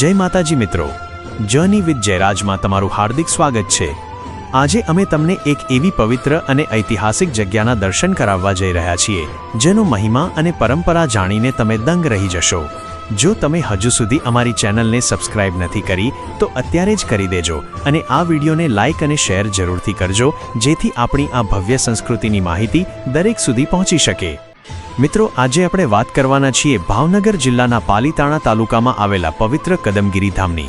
જય માતાજી મિત્રો, જર્ની વિથ જયરાજમાં તમારું હાર્દિક સ્વાગત છે। આજે અમે તમને એક એવી પવિત્ર અને ઐતિહાસિક જગ્યાના દર્શન કરાવવા જઈ રહ્યા છીએ જેનો મહિમા અને પરંપરા જાણીને તમે દંગ રહી જશો। જો તમે હજુ સુધી અમારી ચેનલને સબસ્ક્રાઇબ નથી કરી તો અત્યારે જ કરી દેજો અને આ વિડીયોને લાઇક અને શેર જરૂરથી કરજો જેથી આપણી આ ભવ્ય સંસ્કૃતિની માહિતી દરેક સુધી પહોંચી શકે। મિત્રો, આજે આપણે વાત કરવાના છીએ ભાવનગર જિલ્લાના પાલીતાણા તાલુકામાં આવેલા પવિત્ર કદમગીરી ધામની।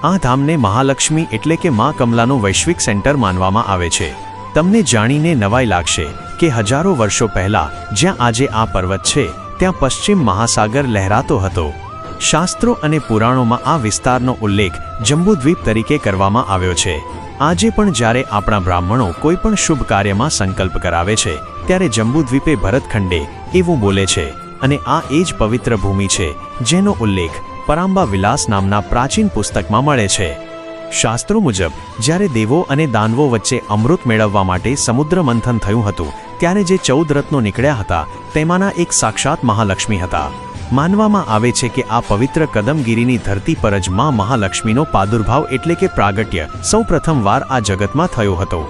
આ ધામને મહાલક્ષ્મી એટલે કે મા કમલાનું વૈશ્વિક સેન્ટર માનવામાં આવે છે। તમને જાણીને નવાઈ લાગશે કે હજારો વર્ષો પહેલા જ્યાં આજે આ પર્વત છે ત્યાં પશ્ચિમ મહાસાગર લહેરાતો હતો। શાસ્ત્રો અને પુરાણોમાં આ વિસ્તારનો ઉલ્લેખ જંબુદ્વીપ તરીકે કરવામાં આવ્યો છે। આજે પણ જ્યારે આપણા બ્રાહ્મણો કોઈ પણ શુભ કાર્યમાં સંકલ્પ કરાવે છે ત્યારે જંબુદ્વીપે ભરતખંડે એવું બોલે છે અને આ એ જ પવિત્ર ભૂમિ છે જેનો ઉલ્લેખ પરાંબા વિલાસ નામના પ્રાચીન પુસ્તકમાં મળે છે। શાસ્ત્રો મુજબ જ્યારે દેવો અને દાનવો વચ્ચે અમૃત મેળવવા માટે સમુદ્ર મંથન થયું હતું ત્યારે જે 14 રત્નો નીકળ્યા હતા તેમાંના એક સાક્ષાત મહાલક્ષ્મી હતા। માનવામાં આવે છે કે આ પવિત્ર કદમગીરીની ધરતી પર જ માં મહાલક્ષ્મીનો પ્રાદુર્ભાવ એટલે કે પ્રાગટ્ય સૌપ્રથમવાર આ જગતમાં થયો હતો।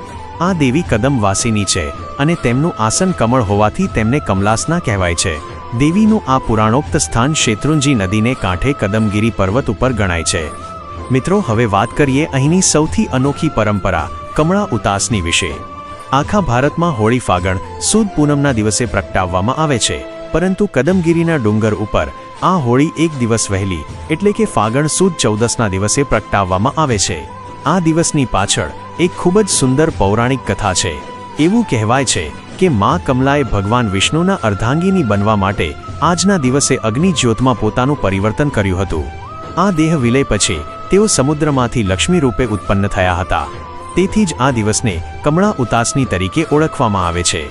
આ દેવી કદમવાસીની છે અને તેમનું આસન કમળ હોવાથી તેમને કમલાસના કહેવાય છે। દેવીનું આ પુરાણોક્ત સ્થાન શેત્રુંજી નદીને કાંઠે કદમગીરી પર્વત ઉપર ગણાય છે। મિત્રો, હવે વાત કરીએ અહીંની સૌથી અનોખી પરંપરા કમળા ઉતાસની વિશે। આખા ભારતમાં હોળી ફાગણ સુદ પૂનમના દિવસે પ્રગટાવવામાં આવે છે, પરંતુ કદમગીરીના ડુંગર ઉપર આ હોળી એક દિવસ વહેલી એટલે કે ફાગણ સુદ 14ના દિવસે પ્રગટાવવામાં આવે છે। આ દિવસની પાછળ એક ખૂબ જ સુંદર પૌરાણિક કથા છે। એવું કહેવાય છે કે મા કમલાએ ભગવાન વિષ્ણુના અર્ધાંગીની બનવા માટે આજના દિવસે અગ્નિ જ્યોતમાં પોતાનું પરિવર્તન કર્યું હતું। આ દેહ વિલય પછી તેઓ સમુદ્રમાંથી લક્ષ્મી રૂપે ઉત્પન્ન થયા હતા। તેથી જ આ દિવસને કમળા ઉતાસની તરીકે ઓળખવામાં આવે છે।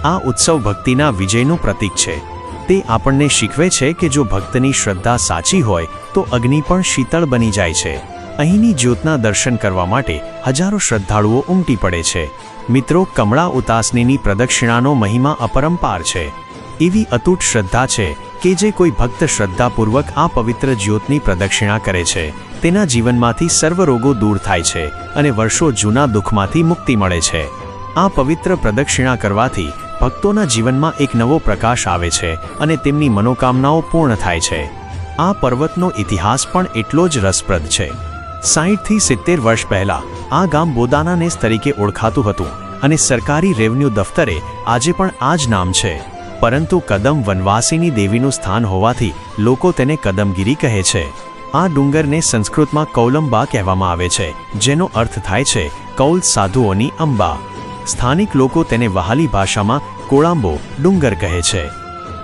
આ ઉત્સવ ભક્તિના વિજયનું પ્રતીક છે। તે આપણને શીખવે છે કે જો ભક્તની શ્રદ્ધા સાચી હોય તો અગ્નિ પણ શીતળ બની જાય છે। અહીંની જ્યોતના દર્શન કરવા માટે હજારો શ્રદ્ધાળુઓ ઉમટી પડે છે। મિત્રો, કમળા ઉતાસનીની પ્રદક્ષિણાનો મહિમા અપરંપાર છે। એવી અતૂટ શ્રદ્ધા છે કે જે કોઈ ભક્ત શ્રદ્ધાપૂર્વક આ પવિત્ર જ્યોતની પ્રદક્ષિણા કરે છે તેના જીવનમાંથી સર્વ રોગો દૂર થાય છે અને વર્ષો જૂના દુઃખમાંથી મુક્તિ મળે છે। આ પવિત્ર પ્રદક્ષિણા કરવાથી ભક્તોના જીવનમાં એક નવો પ્રકાશ આવે છે અને તેમની મનોકામનાઓ પૂર્ણ થાય છે। આ પર્વતનો ઇતિહાસ પણ એટલો જ રસપ્રદ છે। 60 થી 70 વર્ષ પહેલા આ ગામ બોદાનાનેસ તરીકે ઓળખાતું હતું અને સરકારી રેવન્યુ દફતરે આજે પણ આ જ નામ છે, પરંતુ કદમ વનવાસીની દેવીનું સ્થાન હોવાથી લોકો તેને કદમગીરી કહે છે। આ ડુંગરને સંસ્કૃતમાં કૌલંબા કહેવામાં આવે છે, જેનો અર્થ થાય છે કૌલ સાધુઓની અંબા। સ્થાનિક લોકો તેને વહાલી ભાષામાં કોળાંબો ડુંગર કહે છે।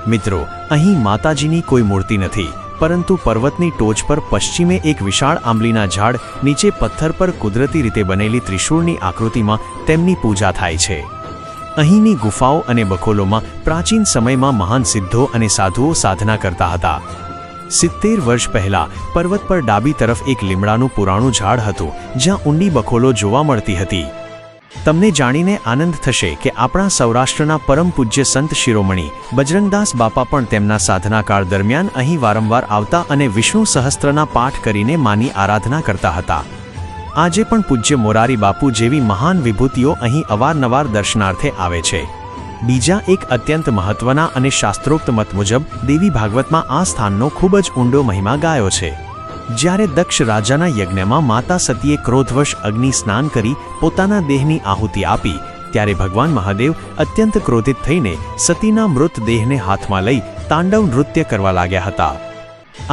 મિત્રો, અહીં માતાજીની કોઈ મૂર્તિ નથી, પરંતુ પર્વતની ટોચ પર પશ્ચિમે એક વિશાળ આંબલીના ઝાડ નીચે પથ્થર પર કુદરતી રીતે બનેલી ત્રિશૂળની આકૃતિમાં તેમની પૂજા થાય છે। અહીંની ગુફાઓ અને બખોલોમાં પ્રાચીન સમયમાં મહાન સિદ્ધો અને સાધુઓ સાધના કરતા હતા। 70 વર્ષ પહેલા પર્વત પર ડાબી તરફ એક લીમડાનું પુરાણું ઝાડ હતું જ્યાં ઊંડી બખોલો જોવા મળતી હતી। તમને જાણીને આનંદ થશે કે આપણા સૌરાષ્ટ્રના પરમ પૂજ્ય સંત શિરોમણી બજરંગદાસ બાપા પણ તેમના સાધનાકાળ દરમિયાન અહીં વારંવાર આવતા અને વિષ્ણુ સહસ્ત્રના પાઠ કરીને માની આરાધના કરતા હતા। આજે પણ પૂજ્ય મોરારી બાપુ જેવી મહાન વિભૂતિઓ અહીં અવારનવાર દર્શનાર્થે આવે છે। બીજા એક અત્યંત મહત્વના અને શાસ્ત્રોક્ત મત મુજબ દેવી ભાગવતમાં આ સ્થાનનો ખૂબ જ ઊંડો મહિમા ગાયો છે। જ્યારે દક્ષ રાજાના યજ્ઞમાં માતા સતીએ ક્રોધવશ અગ્નિ સ્નાન કરી પોતાના દેહની આહુતિ આપી ત્યારે ભગવાન મહાદેવ અત્યંત ક્રોધિત થઈને સતીના મૃતદેહને હાથમાં લઈ તાંડવ નૃત્ય કરવા લાગ્યા હતા।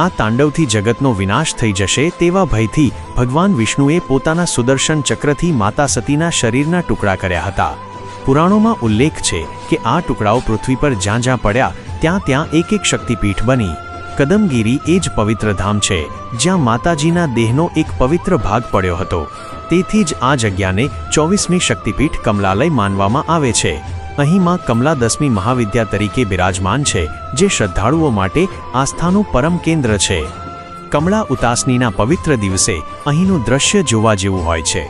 આ તાંડવથી જગતનો વિનાશ થઈ જશે તેવા ભયથી ભગવાન વિષ્ણુએ પોતાના સુદર્શન ચક્રથી માતા સતીના શરીરના ટુકડા કર્યા હતા। પુરાણોમાં ઉલ્લેખ છે કે આ ટુકડાઓ પૃથ્વી પર જ્યાં જ્યાં પડ્યા ત્યાં ત્યાં એક એક શક્તિપીઠ બની। કદમગીરી એ જ પવિત્ર ધામ છે જ્યાં માતાજીના દેહનો એક પવિત્ર ભાગ પડ્યો હતો। તેથી જ આ જગ્યાને 24મી શક્તિપીઠ કમલાલય માનવામાં આવે છે। અહીં માં કમલા 10મી મહાવિદ્યા તરીકે બિરાજમાન છે, જે શ્રદ્ધાળુઓ માટે આસ્થાનું પરમ કેન્દ્ર છે। કમળા ઉતાસનીના પવિત્ર દિવસે અહીંનું દ્રશ્ય જોવા જેવું હોય છે।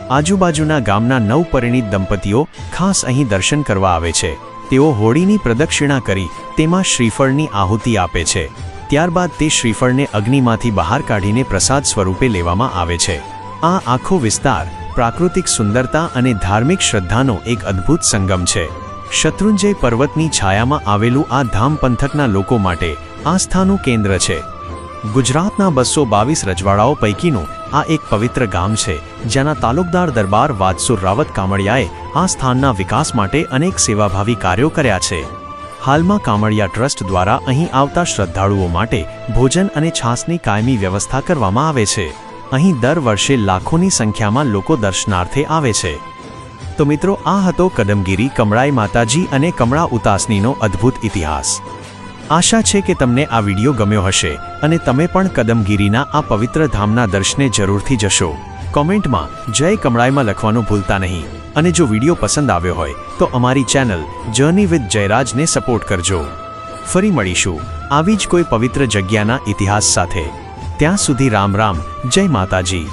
આજુબાજુના ગામના નવપરિણીત દંપતીઓ ખાસ અહીં દર્શન કરવા આવે છે। તેઓ હોળીની પ્રદક્ષિણા કરી તેમાં શ્રીફળની આહુતિ આપે છે। ત્યારબાદ તે શ્રીફળને અગ્નિમાંથી બહાર કાઢીને પ્રસાદ સ્વરૂપે લેવામાં આવે છે. આ આખો વિસ્તાર પ્રાકૃતિક સુંદરતા અને ધાર્મિક શ્રદ્ધાનો એક અદ્ભુત સંગમ છે. શત્રુંજય પર્વતની છાયામાં આવેલું આ ધામ પંથકના લોકો માટે આસ્થાનું કેન્દ્ર છે. ગુજરાતના 222 રજવાડાઓ પૈકીનું આ એક પવિત્ર ગામ છે, જ્યાંના તાલુકદાર દરબાર વાદસુર રાવત કામળિયાએ આ સ્થાનના વિકાસ માટે અનેક સેવાભાવી કાર્યો કર્યા છે. હાલમાં કામળિયા ટ્રસ્ટ દ્વારા અહીં આવતા શ્રદ્ધાળુઓ માટે ભોજન અને છાસની કાયમી વ્યવસ્થા કરવામાં આવે છે. અહીં દર વર્ષે લાખોની સંખ્યામાં લોકો દર્શનાર્થે આવે છે. તો મિત્રો, આ હતો કદમગીરી કમળાઈ માતાજી અને કમળા ઉતાસનીનો અદ્ભુત ઇતિહાસ. આશા છે કે તમને આ વિડીયો ગમ્યો હશે અને તમે પણ કદમગીરીના આ પવિત્ર ધામના દર્શને જરૂરથી જશો. કોમેન્ટમાં જય કમળાઈમાં લખવાનું ભૂલતા નહીં. અને જો વિડીયો પસંદ આવ્યો હોય તો અમારી ચેનલ જર્ની વિથ જયરાજને સપોર્ટ કરજો. ફરી મળીશું આવી જ કોઈ પવિત્ર જગ્યાના ઇતિહાસ સાથે. ત્યાં સુધી રામ રામ, જય માતાજી.